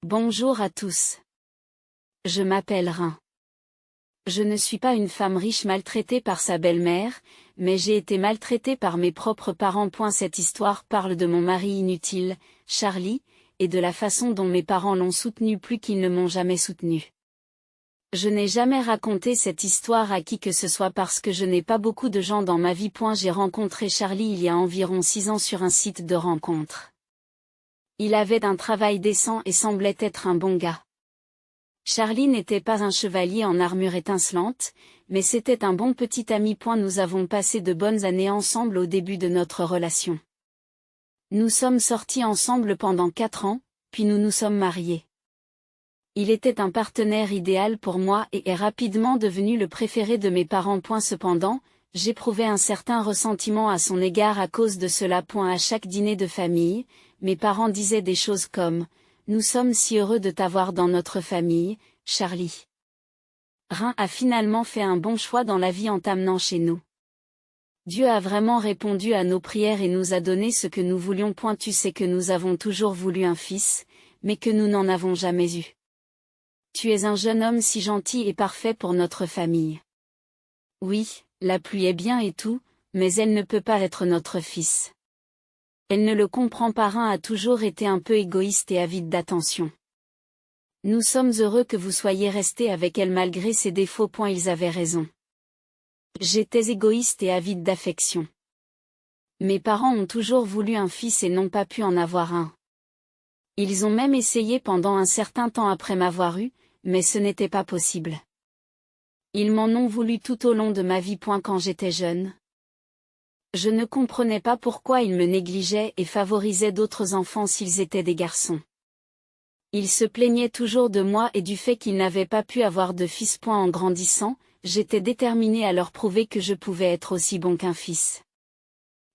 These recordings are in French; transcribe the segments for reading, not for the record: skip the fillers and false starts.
Bonjour à tous. Je m'appelle Rin. Je ne suis pas une femme riche maltraitée par sa belle-mère, mais j'ai été maltraitée par mes propres parents. Cette histoire parle de mon mari inutile, Charlie, et de la façon dont mes parents l'ont soutenu plus qu'ils ne m'ont jamais soutenu. Je n'ai jamais raconté cette histoire à qui que ce soit parce que je n'ai pas beaucoup de gens dans ma vie. J'ai rencontré Charlie il y a environ 6 ans sur un site de rencontre. Il avait un travail décent et semblait être un bon gars. Charlie n'était pas un chevalier en armure étincelante, mais c'était un bon petit ami. Nous avons passé de bonnes années ensemble au début de notre relation. Nous sommes sortis ensemble pendant 4 ans, puis nous nous sommes mariés. Il était un partenaire idéal pour moi et est rapidement devenu le préféré de mes parents. Cependant, j'éprouvais un certain ressentiment à son égard à cause de cela. À chaque dîner de famille, mes parents disaient des choses comme « Nous sommes si heureux de t'avoir dans notre famille, Charlie. Rin a finalement fait un bon choix dans la vie en t'amenant chez nous. Dieu a vraiment répondu à nos prières et nous a donné ce que nous voulions. Tu sais que nous avons toujours voulu un fils, mais que nous n'en avons jamais eu. Tu es un jeune homme si gentil et parfait pour notre famille. Oui, la pluie est bien et tout, mais elle ne peut pas être notre fils. Elle ne le comprend pas. Rin a toujours été un peu égoïste et avide d'attention. Nous sommes heureux que vous soyez resté avec elle malgré ses défauts. Ils avaient raison. J'étais égoïste et avide d'affection. Mes parents ont toujours voulu un fils et n'ont pas pu en avoir un. Ils ont même essayé pendant un certain temps après m'avoir eu, mais ce n'était pas possible. Ils m'en ont voulu tout au long de ma vie. Quand j'étais jeune, je ne comprenais pas pourquoi ils me négligeaient et favorisaient d'autres enfants s'ils étaient des garçons. Ils se plaignaient toujours de moi et du fait qu'ils n'avaient pas pu avoir de fils. En grandissant, j'étais déterminée à leur prouver que je pouvais être aussi bon qu'un fils.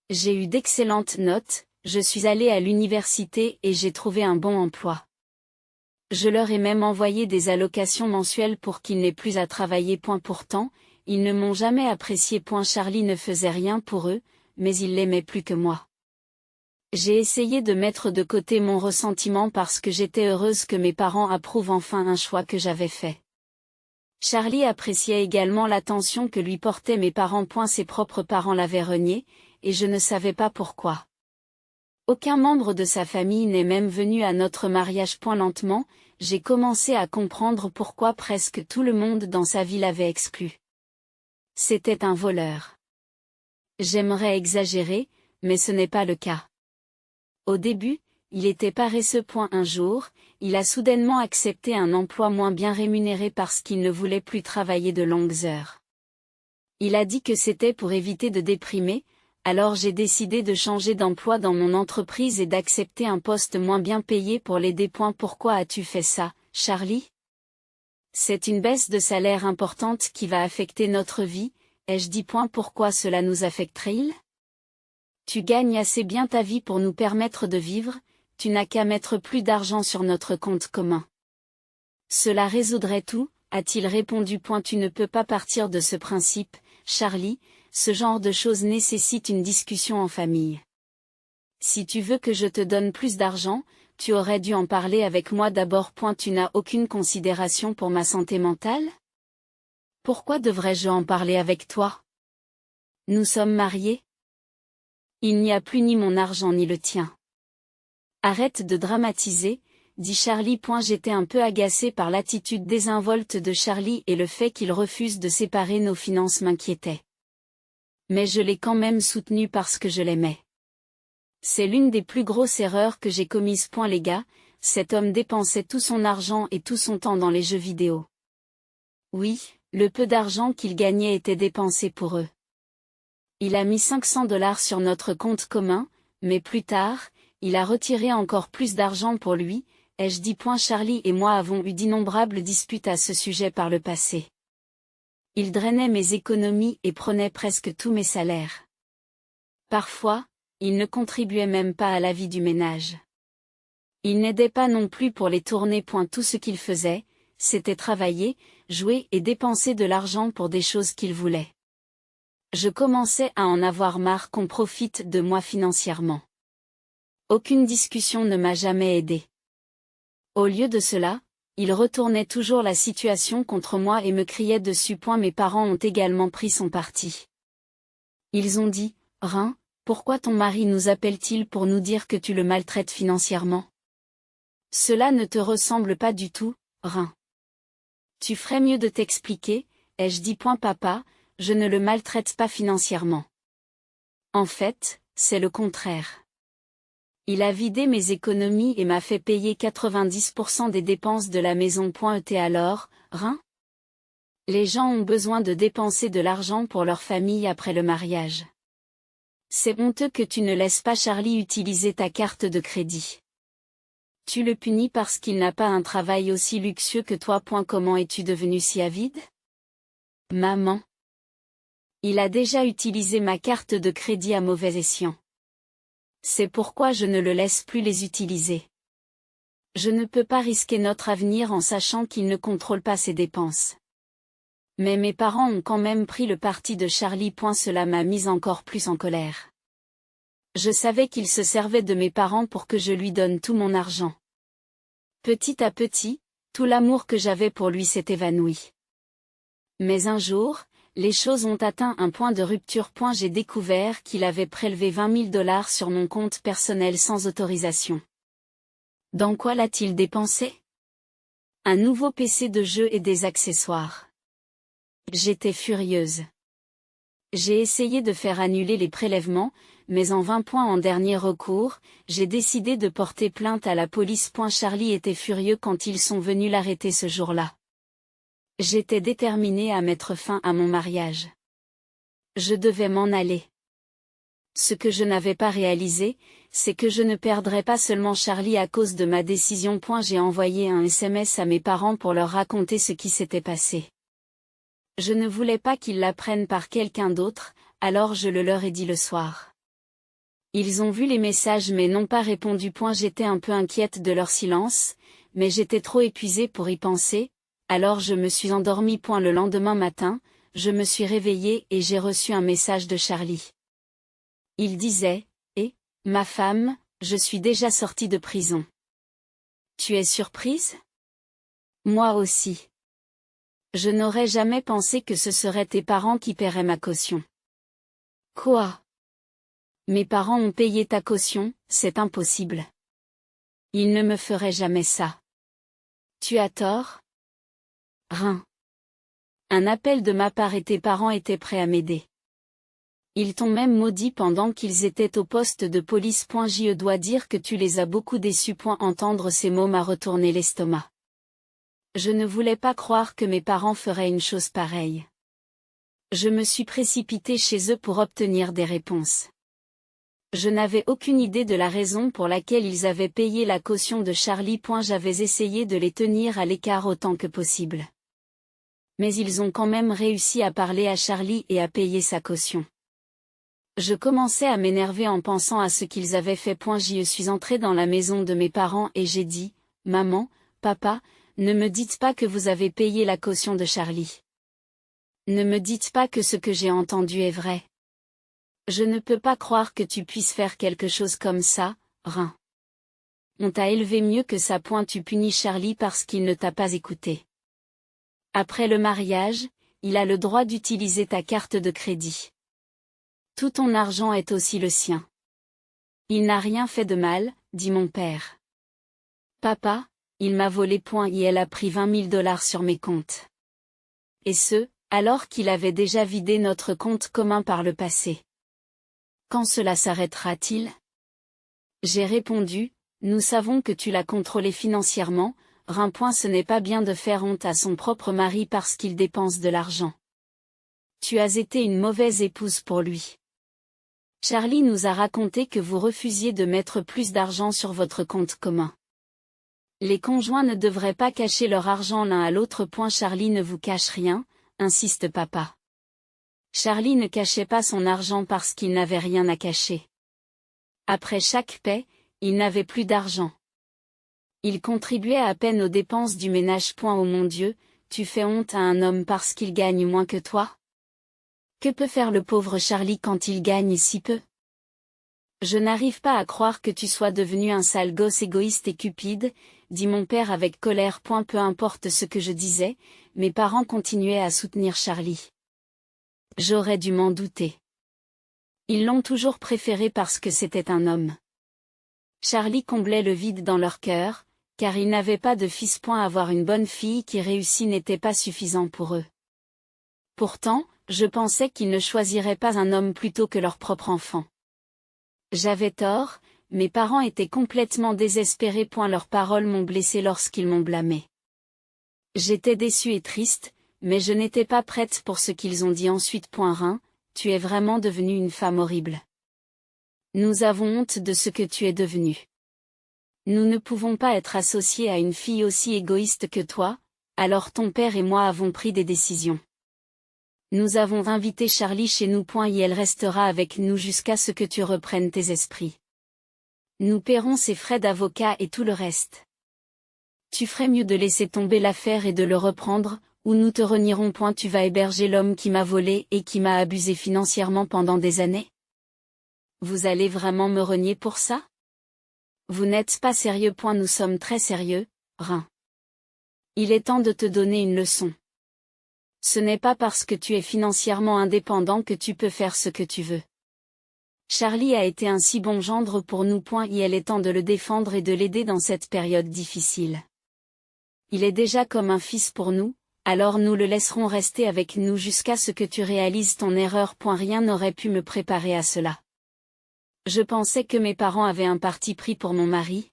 J'ai eu d'excellentes notes, je suis allée à l'université et j'ai trouvé un bon emploi. Je leur ai même envoyé des allocations mensuelles pour qu'ils n'aient plus à travailler. Pourtant, ils ne m'ont jamais apprécié. Charlie ne faisait rien pour eux, mais il l'aimait plus que moi. J'ai essayé de mettre de côté mon ressentiment parce que j'étais heureuse que mes parents approuvent enfin un choix que j'avais fait. Charlie appréciait également l'attention que lui portaient mes parents. Ses propres parents l'avaient renié, et je ne savais pas pourquoi. Aucun membre de sa famille n'est même venu à notre mariage. Lentement, j'ai commencé à comprendre pourquoi presque tout le monde dans sa vie l'avait exclu. C'était un voleur. J'aimerais exagérer, mais ce n'est pas le cas. Au début, il était paresseux. Un jour, il a soudainement accepté un emploi moins bien rémunéré parce qu'il ne voulait plus travailler de longues heures. Il a dit que c'était pour éviter de déprimer, alors j'ai décidé de changer d'emploi dans mon entreprise et d'accepter un poste moins bien payé pour l'aider. Pourquoi as-tu fait ça, Charlie? C'est une baisse de salaire importante qui va affecter notre vie, ai-je dit. Pourquoi cela nous affecterait-il? Tu gagnes assez bien ta vie pour nous permettre de vivre, tu n'as qu'à mettre plus d'argent sur notre compte commun. Cela résoudrait tout, a-t-il répondu. Tu ne peux pas partir de ce principe, Charlie, ce genre de choses nécessite une discussion en famille. Si tu veux que je te donne plus d'argent, tu aurais dû en parler avec moi d'abord. Tu n'as aucune considération pour ma santé mentale? Pourquoi devrais-je en parler avec toi? Nous sommes mariés. Il n'y a plus ni mon argent ni le tien. Arrête de dramatiser, dit Charlie. J'étais un peu agacée par l'attitude désinvolte de Charlie et le fait qu'il refuse de séparer nos finances m'inquiétait. Mais je l'ai quand même soutenu parce que je l'aimais. C'est l'une des plus grosses erreurs que j'ai commises. Les gars, cet homme dépensait tout son argent et tout son temps dans les jeux vidéo. Oui, le peu d'argent qu'il gagnait était dépensé pour eux. Il a mis $500 sur notre compte commun, mais plus tard, il a retiré encore plus d'argent pour lui, ai-je dit. Charlie et moi avons eu d'innombrables disputes à ce sujet par le passé. Il drainait mes économies et prenait presque tous mes salaires. Parfois, il ne contribuait même pas à la vie du ménage. Il n'aidait pas non plus pour les tournées. Tout ce qu'il faisait, c'était travailler, jouer et dépenser de l'argent pour des choses qu'il voulait. Je commençais à en avoir marre qu'on profite de moi financièrement. Aucune discussion ne m'a jamais aidé. Au lieu de cela, il retournait toujours la situation contre moi et me criait dessus. Mes parents ont également pris son parti. Ils ont dit, Rein, pourquoi ton mari nous appelle-t-il pour nous dire que tu le maltraites financièrement? Cela ne te ressemble pas du tout, Rein. Tu ferais mieux de t'expliquer, ai-je dit. Papa, je ne le maltraite pas financièrement. En fait, c'est le contraire. Il a vidé mes économies et m'a fait payer 90% des dépenses de la maison. Et alors, Rein? Les gens ont besoin de dépenser de l'argent pour leur famille après le mariage. C'est honteux que tu ne laisses pas Charlie utiliser ta carte de crédit. Tu le punis parce qu'il n'a pas un travail aussi luxueux que toi. Comment es-tu devenu si avide? Maman. Il a déjà utilisé ma carte de crédit à mauvais escient. C'est pourquoi je ne le laisse plus les utiliser. Je ne peux pas risquer notre avenir en sachant qu'il ne contrôle pas ses dépenses. Mais mes parents ont quand même pris le parti de Charlie. Cela m'a mise encore plus en colère. Je savais qu'il se servait de mes parents pour que je lui donne tout mon argent. Petit à petit, tout l'amour que j'avais pour lui s'est évanoui. Mais un jour, les choses ont atteint un point de rupture. J'ai découvert qu'il avait prélevé $20 000 sur mon compte personnel sans autorisation. Dans quoi l'a-t-il dépensé? Un nouveau PC de jeu et des accessoires. J'étais furieuse. J'ai essayé de faire annuler les prélèvements, mais en 20 points en dernier recours, j'ai décidé de porter plainte à la police. Charlie était furieux quand ils sont venus l'arrêter ce jour-là. J'étais déterminée à mettre fin à mon mariage. Je devais m'en aller. Ce que je n'avais pas réalisé, c'est que je ne perdrais pas seulement Charlie à cause de ma décision. J'ai envoyé un SMS à mes parents pour leur raconter ce qui s'était passé. Je ne voulais pas qu'ils l'apprennent par quelqu'un d'autre, alors je le leur ai dit le soir. Ils ont vu les messages mais n'ont pas répondu. J'étais un peu inquiète de leur silence, mais j'étais trop épuisée pour y penser, alors je me suis endormie. Le lendemain matin, je me suis réveillée et j'ai reçu un message de Charlie. Il disait, ma femme, je suis déjà sortie de prison. Tu es surprise? Moi aussi. Je n'aurais jamais pensé que ce seraient tes parents qui paieraient ma caution. Quoi? Mes parents ont payé ta caution, c'est impossible. Ils ne me feraient jamais ça. Tu as tort? Rein. Un appel de ma part et tes parents étaient prêts à m'aider. Ils t'ont même maudit pendant qu'ils étaient au poste de police. Je dois dire que tu les as beaucoup déçus. Entendre ces mots m'a retourné l'estomac. Je ne voulais pas croire que mes parents feraient une chose pareille. Je me suis précipitée chez eux pour obtenir des réponses. Je n'avais aucune idée de la raison pour laquelle ils avaient payé la caution de Charlie. J'avais essayé de les tenir à l'écart autant que possible. Mais ils ont quand même réussi à parler à Charlie et à payer sa caution. Je commençais à m'énerver en pensant à ce qu'ils avaient fait. Je suis entrée dans la maison de mes parents et j'ai dit, Maman, Papa, ne me dites pas que vous avez payé la caution de Charlie. Ne me dites pas que ce que j'ai entendu est vrai. Je ne peux pas croire que tu puisses faire quelque chose comme ça, Rein. On t'a élevé mieux que ça. Tu punis Charlie parce qu'il ne t'a pas écouté. Après le mariage, il a le droit d'utiliser ta carte de crédit. Tout ton argent est aussi le sien. Il n'a rien fait de mal, dit mon père. Papa, il m'a volé. Et elle a pris $20 000 sur mes comptes. Et ce, alors qu'il avait déjà vidé notre compte commun par le passé. Quand cela s'arrêtera-t-il? J'ai répondu, nous savons que tu l'as contrôlé financièrement, Rein. Ce n'est pas bien de faire honte à son propre mari parce qu'il dépense de l'argent. Tu as été une mauvaise épouse pour lui. Charlie nous a raconté que vous refusiez de mettre plus d'argent sur votre compte commun. Les conjoints ne devraient pas cacher leur argent l'un à l'autre. Charlie ne vous cache rien, insiste papa. Charlie ne cachait pas son argent parce qu'il n'avait rien à cacher. Après chaque paie, il n'avait plus d'argent. Il contribuait à peine aux dépenses du ménage. Oh mon Dieu, tu fais honte à un homme parce qu'il gagne moins que toi? Que peut faire le pauvre Charlie quand il gagne si peu? Je n'arrive pas à croire que tu sois devenu un sale gosse égoïste et cupide, dit mon père avec colère. Peu importe ce que je disais, mes parents continuaient à soutenir Charlie. J'aurais dû m'en douter. Ils l'ont toujours préféré parce que c'était un homme. Charlie comblait le vide dans leur cœur, car ils n'avaient pas de fils. Avoir une bonne fille qui réussit n'était pas suffisant pour eux. Pourtant, je pensais qu'ils ne choisiraient pas un homme plutôt que leur propre enfant. J'avais tort, mes parents étaient complètement désespérés. Leurs paroles m'ont blessée lorsqu'ils m'ont blâmé. J'étais déçue et triste, mais je n'étais pas prête pour ce qu'ils ont dit ensuite. Rein, tu es vraiment devenue une femme horrible. Nous avons honte de ce que tu es devenue. Nous ne pouvons pas être associés à une fille aussi égoïste que toi, alors ton père et moi avons pris des décisions. Nous avons invité Charlie chez nous. Et elle restera avec nous jusqu'à ce que tu reprennes tes esprits. Nous paierons ses frais d'avocat et tout le reste. Tu ferais mieux de laisser tomber l'affaire et de le reprendre, ou nous te renierons. Tu vas héberger l'homme qui m'a volé et qui m'a abusé financièrement pendant des années. Vous allez vraiment me renier pour ça? Vous n'êtes pas sérieux. Nous sommes très sérieux, Rein. Il est temps de te donner une leçon. Ce n'est pas parce que tu es financièrement indépendant que tu peux faire ce que tu veux. Charlie a été un si bon gendre pour nous. Il est temps de le défendre et de l'aider dans cette période difficile. Il est déjà comme un fils pour nous, alors nous le laisserons rester avec nous jusqu'à ce que tu réalises ton erreur. Rien n'aurait pu me préparer à cela. Je pensais que mes parents avaient un parti pris pour mon mari.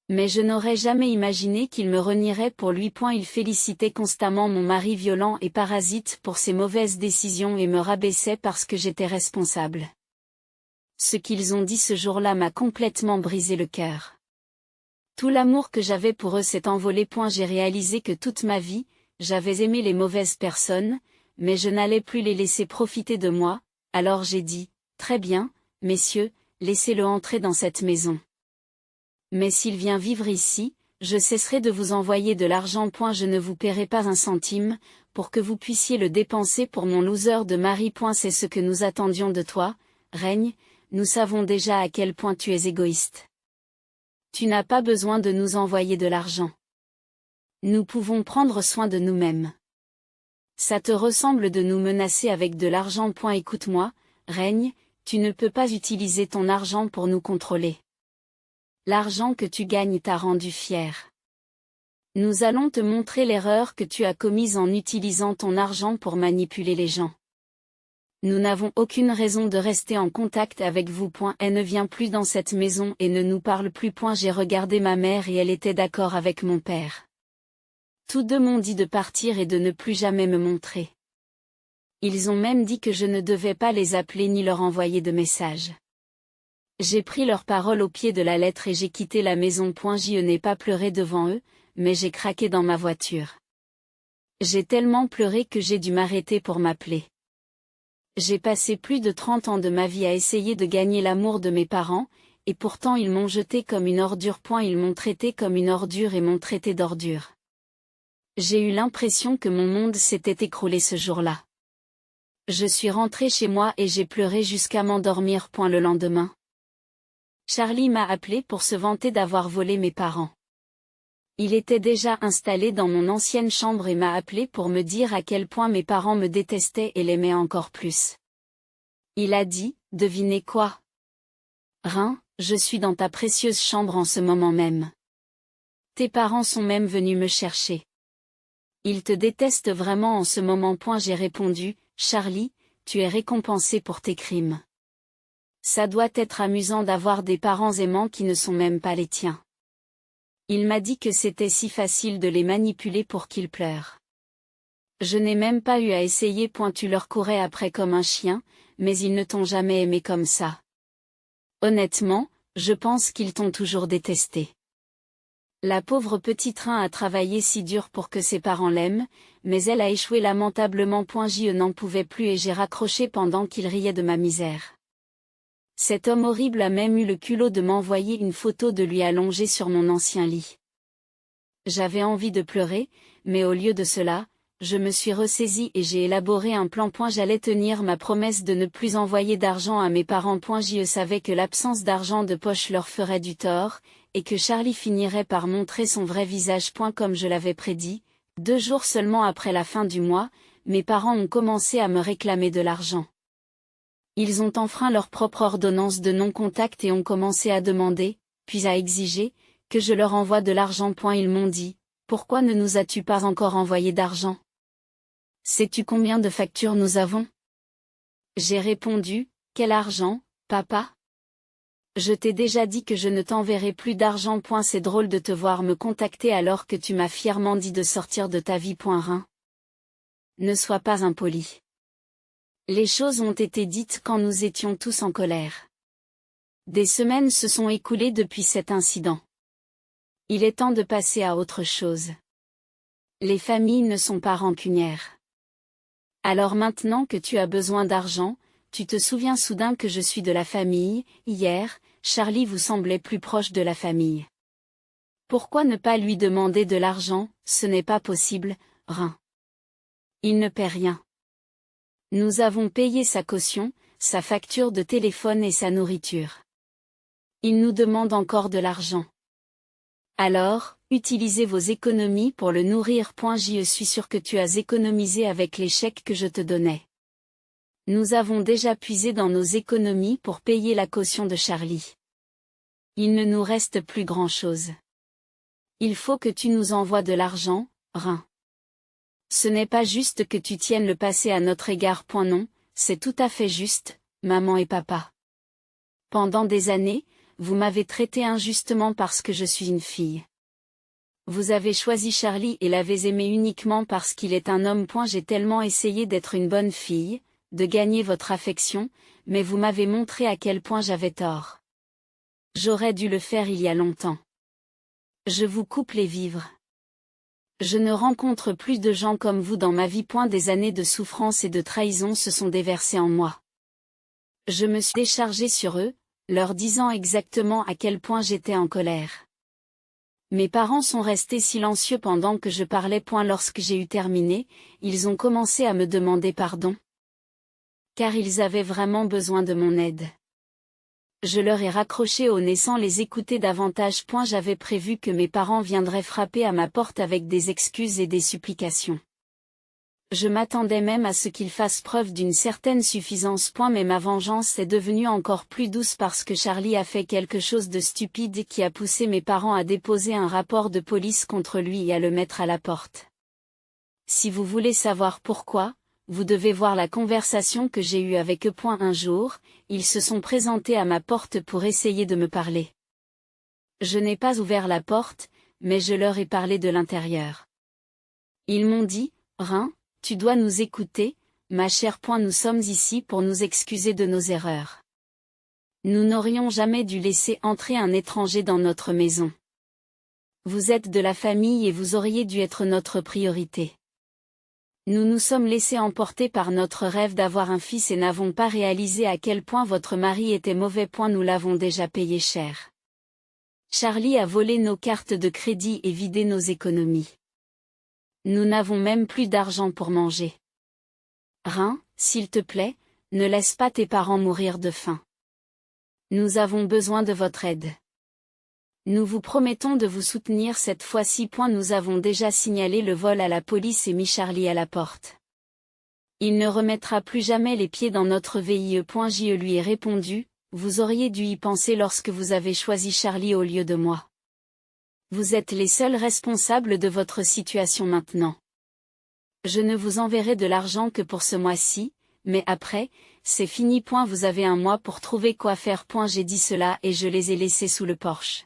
Mais je n'aurais jamais imaginé qu'ils me renieraient pour lui. Ils félicitaient constamment mon mari violent et parasite pour ses mauvaises décisions et me rabaissaient parce que j'étais responsable. Ce qu'ils ont dit ce jour-là m'a complètement brisé le cœur. Tout l'amour que j'avais pour eux s'est envolé. J'ai réalisé que toute ma vie, j'avais aimé les mauvaises personnes, mais je n'allais plus les laisser profiter de moi, alors j'ai dit, très bien, messieurs, laissez-le entrer dans cette maison. Mais s'il vient vivre ici, je cesserai de vous envoyer de l'argent. Je ne vous paierai pas un centime, pour que vous puissiez le dépenser pour mon loser de mari. C'est ce que nous attendions de toi, Règne, nous savons déjà à quel point tu es égoïste. Tu n'as pas besoin de nous envoyer de l'argent. Nous pouvons prendre soin de nous-mêmes. Ça te ressemble de nous menacer avec de l'argent. Écoute-moi, Règne, tu ne peux pas utiliser ton argent pour nous contrôler. L'argent que tu gagnes t'a rendu fier. Nous allons te montrer l'erreur que tu as commise en utilisant ton argent pour manipuler les gens. Nous n'avons aucune raison de rester en contact avec vous. Elle ne vient plus dans cette maison et ne nous parle plus. J'ai regardé ma mère et elle était d'accord avec mon père. Tous deux m'ont dit de partir et de ne plus jamais me montrer. Ils ont même dit que je ne devais pas les appeler ni leur envoyer de messages. J'ai pris leurs paroles au pied de la lettre et j'ai quitté la maison. Je n'ai pas pleuré devant eux, mais j'ai craqué dans ma voiture. J'ai tellement pleuré que j'ai dû m'arrêter pour m'appeler. J'ai passé plus de 30 ans de ma vie à essayer de gagner l'amour de mes parents, et pourtant ils m'ont jeté comme une ordure. Ils m'ont traité comme une ordure et m'ont traité d'ordure. J'ai eu l'impression que mon monde s'était écroulé ce jour-là. Je suis rentrée chez moi et j'ai pleuré jusqu'à m'endormir. Le lendemain, Charlie m'a appelé pour se vanter d'avoir volé mes parents. Il était déjà installé dans mon ancienne chambre et m'a appelé pour me dire à quel point mes parents me détestaient et l'aimaient encore plus. Il a dit, devinez quoi? Rein, je suis dans ta précieuse chambre en ce moment même. Tes parents sont même venus me chercher. Ils te détestent vraiment en ce moment. J'ai répondu, Charlie, tu es récompensé pour tes crimes. Ça doit être amusant d'avoir des parents aimants qui ne sont même pas les tiens. Il m'a dit que c'était si facile de les manipuler pour qu'ils pleurent. Je n'ai même pas eu à essayer. Tu leur courais après comme un chien, mais ils ne t'ont jamais aimé comme ça. Honnêtement, je pense qu'ils t'ont toujours détesté. La pauvre petite Rein a travaillé si dur pour que ses parents l'aiment, mais elle a échoué lamentablement. Je n'en pouvais plus et j'ai raccroché pendant qu'il riait de ma misère. Cet homme horrible a même eu le culot de m'envoyer une photo de lui allongé sur mon ancien lit. J'avais envie de pleurer, mais au lieu de cela, je me suis ressaisie et j'ai élaboré un plan. J'allais tenir ma promesse de ne plus envoyer d'argent à mes parents. Je savais que l'absence d'argent de poche leur ferait du tort, et que Charlie finirait par montrer son vrai visage. Comme je l'avais prédit, 2 jours seulement après la fin du mois, mes parents ont commencé à me réclamer de l'argent. Ils ont enfreint leur propre ordonnance de non-contact et ont commencé à demander, puis à exiger, que je leur envoie de l'argent. Ils m'ont dit, « Pourquoi ne nous as-tu pas encore envoyé d'argent? Sais-tu combien de factures nous avons ?» J'ai répondu, « Quel argent, papa? Je t'ai déjà dit que je ne t'enverrai plus d'argent. C'est drôle de te voir me contacter alors que tu m'as fièrement dit de sortir de ta vie. Rein. Ne sois pas impoli. » Les choses ont été dites quand nous étions tous en colère. Des semaines se sont écoulées depuis cet incident. Il est temps de passer à autre chose. Les familles ne sont pas rancunières. Alors maintenant que tu as besoin d'argent, tu te souviens soudain que je suis de la famille. Hier, Charlie vous semblait plus proche de la famille. Pourquoi ne pas lui demander de l'argent? Ce n'est pas possible, Rein. Il ne paie rien. Nous avons payé sa caution, sa facture de téléphone et sa nourriture. Il nous demande encore de l'argent. Alors, utilisez vos économies pour le nourrir. Je suis sûr que tu as économisé avec les chèques que je te donnais. Nous avons déjà puisé dans nos économies pour payer la caution de Charlie. Il ne nous reste plus grand-chose. Il faut que tu nous envoies de l'argent, Rein. Ce n'est pas juste que tu tiennes le passé à notre égard. Non, c'est tout à fait juste, maman et papa. Pendant des années, vous m'avez traité injustement parce que je suis une fille. Vous avez choisi Charlie et l'avez aimé uniquement parce qu'il est un homme. J'ai tellement essayé d'être une bonne fille, de gagner votre affection, mais vous m'avez montré à quel point j'avais tort. J'aurais dû le faire il y a longtemps. Je vous coupe les vivres. Je ne rencontre plus de gens comme vous dans ma vie. Des années de souffrance et de trahison se sont déversées en moi. Je me suis déchargée sur eux, leur disant exactement à quel point j'étais en colère. Mes parents sont restés silencieux pendant que je parlais. Lorsque j'ai eu terminé, ils ont commencé à me demander pardon. Car ils avaient vraiment besoin de mon aide. Je leur ai raccroché au nez sans les écouter davantage. J'avais prévu que mes parents viendraient frapper à ma porte avec des excuses et des supplications. Je m'attendais même à ce qu'ils fassent preuve d'une certaine suffisance. Mais ma vengeance est devenue encore plus douce parce que Charlie a fait quelque chose de stupide qui a poussé mes parents à déposer un rapport de police contre lui et à le mettre à la porte. Si vous voulez savoir pourquoi, vous devez voir la conversation que j'ai eue avec eux. Un jour, ils se sont présentés à ma porte pour essayer de me parler. Je n'ai pas ouvert la porte, mais je leur ai parlé de l'intérieur. Ils m'ont dit, « Rein, tu dois nous écouter, ma chère. Nous sommes ici pour nous excuser de nos erreurs. Nous n'aurions jamais dû laisser entrer un étranger dans notre maison. Vous êtes de la famille et vous auriez dû être notre priorité. Nous nous sommes laissés emporter par notre rêve d'avoir un fils et n'avons pas réalisé à quel point votre mari était mauvais. Nous l'avons déjà payé cher. Charlie a volé nos cartes de crédit et vidé nos économies. Nous n'avons même plus d'argent pour manger. Rein, s'il te plaît, ne laisse pas tes parents mourir de faim. Nous avons besoin de votre aide. Nous vous promettons de vous soutenir cette fois-ci. Nous avons déjà signalé le vol à la police et mis Charlie à la porte. Il ne remettra plus jamais les pieds dans notre VIE. Je lui ai répondu, vous auriez dû y penser lorsque vous avez choisi Charlie au lieu de moi. Vous êtes les seuls responsables de votre situation maintenant. Je ne vous enverrai de l'argent que pour ce mois-ci, mais après, c'est fini. Vous avez un mois pour trouver quoi faire. J'ai dit cela et je les ai laissés sous le porche.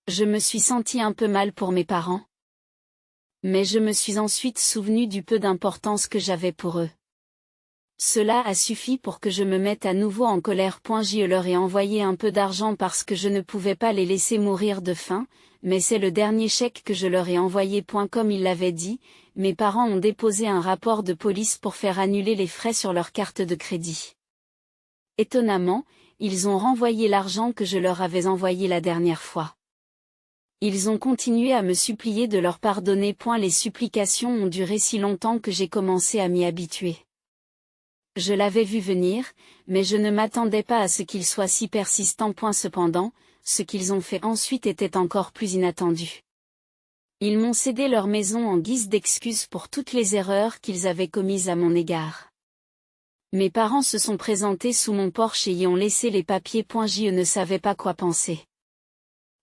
Je me suis senti un peu mal pour mes parents. Mais je me suis ensuite souvenu du peu d'importance que j'avais pour eux. Cela a suffi pour que je me mette à nouveau en colère. Je leur ai envoyé un peu d'argent parce que je ne pouvais pas les laisser mourir de faim, mais c'est le dernier chèque que je leur ai envoyé. Comme ils l'avaient dit, mes parents ont déposé un rapport de police pour faire annuler les frais sur leur carte de crédit. Étonnamment, ils ont renvoyé l'argent que je leur avais envoyé la dernière fois. Ils ont continué à me supplier de leur pardonner. Les supplications ont duré si longtemps que j'ai commencé à m'y habituer. Je l'avais vu venir, mais je ne m'attendais pas à ce qu'il soit si persistant. Cependant, ce qu'ils ont fait ensuite était encore plus inattendu. Ils m'ont cédé leur maison en guise d'excuse pour toutes les erreurs qu'ils avaient commises à mon égard. Mes parents se sont présentés sous mon porche et y ont laissé les papiers. Je ne savais pas quoi penser.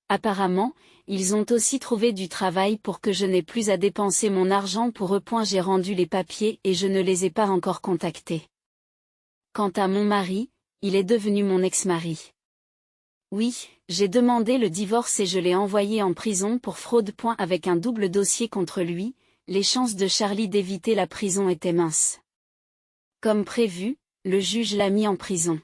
Apparemment, ils ont aussi trouvé du travail pour que je n'ai plus à dépenser mon argent pour eux. J'ai rendu les papiers et je ne les ai pas encore contactés. Quant à mon mari, il est devenu mon ex-mari. Oui, j'ai demandé le divorce et je l'ai envoyé en prison pour fraude. Avec un double dossier contre lui, les chances de Charlie d'éviter la prison étaient minces. Comme prévu, le juge l'a mis en prison.